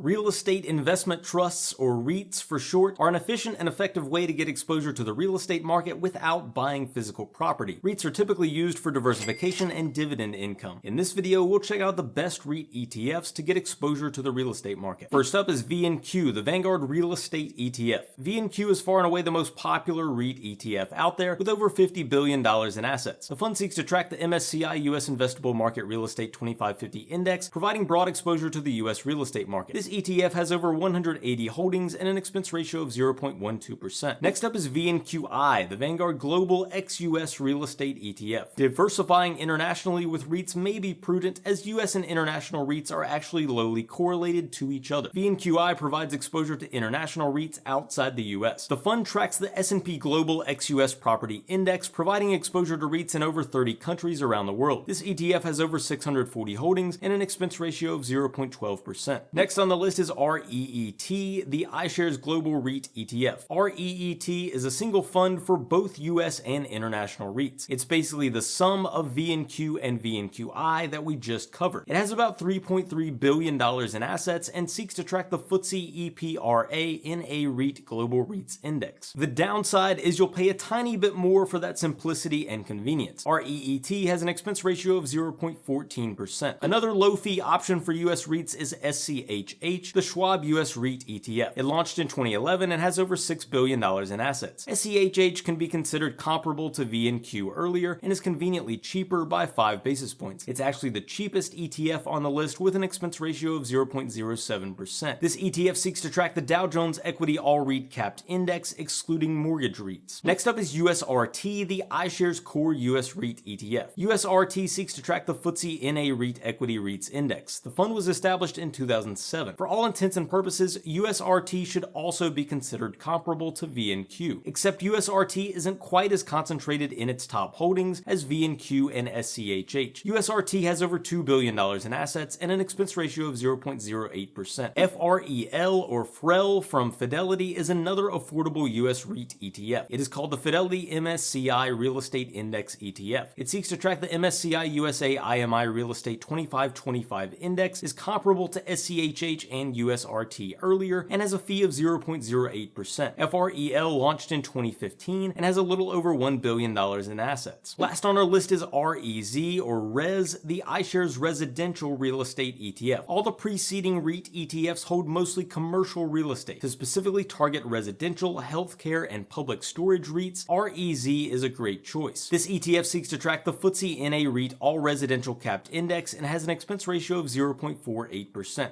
Real estate investment trusts, or REITs for short, are an efficient and effective way to get exposure to the real estate market without buying physical property. REITs are typically used for diversification and dividend income. In this video, we'll check out the best REIT ETFs to get exposure to the real estate market. First up is VNQ, the Vanguard Real Estate ETF. VNQ is far and away the most popular REIT ETF out there, with over $50 billion in assets. The fund seeks to track the MSCI U.S. Investable Market Real Estate 2550 Index, providing broad exposure to the U.S. real estate market. This ETF has over 180 holdings and an expense ratio of 0.12%. Next up is VNQI, the Vanguard Global ex-U.S. Real Estate ETF. Diversifying internationally with REITs may be prudent, as U.S. and international REITs are actually lowly correlated to each other. VNQI provides exposure to international REITs outside the U.S. The fund tracks the S&P Global ex-U.S. Property Index, providing exposure to REITs in over 30 countries around the world. This ETF has over 640 holdings and an expense ratio of 0.12%. Next on the list is REET, the iShares Global REIT ETF. REET is a single fund for both US and international REITs. It's basically the sum of VNQ and VNQI that we just covered. It has about $3.3 billion in assets and seeks to track the FTSE EPRA in a REIT Global REITs Index. The downside is you'll pay a tiny bit more for that simplicity and convenience. REET has an expense ratio of 0.14%. Another low-fee option for US REITs is SCHH, the Schwab U.S. REIT ETF. It launched in 2011 and has over $6 billion in assets. SCHH can be considered comparable to VNQ earlier and is conveniently cheaper by 5 basis points. It's actually the cheapest ETF on the list with an expense ratio of 0.07%. This ETF seeks to track the Dow Jones Equity All REIT Capped Index, excluding mortgage REITs. Next up is USRT, the iShares Core U.S. REIT ETF. USRT seeks to track the FTSE in a REIT Equity REITs Index. The fund was established in 2007. For all intents and purposes, USRT should also be considered comparable to VNQ, except USRT isn't quite as concentrated in its top holdings as VNQ and SCHH. USRT has over $2 billion in assets and an expense ratio of 0.08%. FREL, or FREL, from Fidelity is another affordable US REIT ETF. It is called the Fidelity MSCI Real Estate Index ETF. It seeks to track the MSCI USA IMI Real Estate 2525 Index, is comparable to SCHH and USRT earlier, and has a fee of 0.08%. FREL launched in 2015 and has a little over $1 billion in assets. Last on our list is REZ, or RES, the iShares Residential Real Estate ETF. All the preceding REIT ETFs hold mostly commercial real estate. To specifically target residential, healthcare, and public storage REITs, REZ is a great choice. This ETF seeks to track the FTSE in a REIT All Residential Capped Index and has an expense ratio of 0.48%.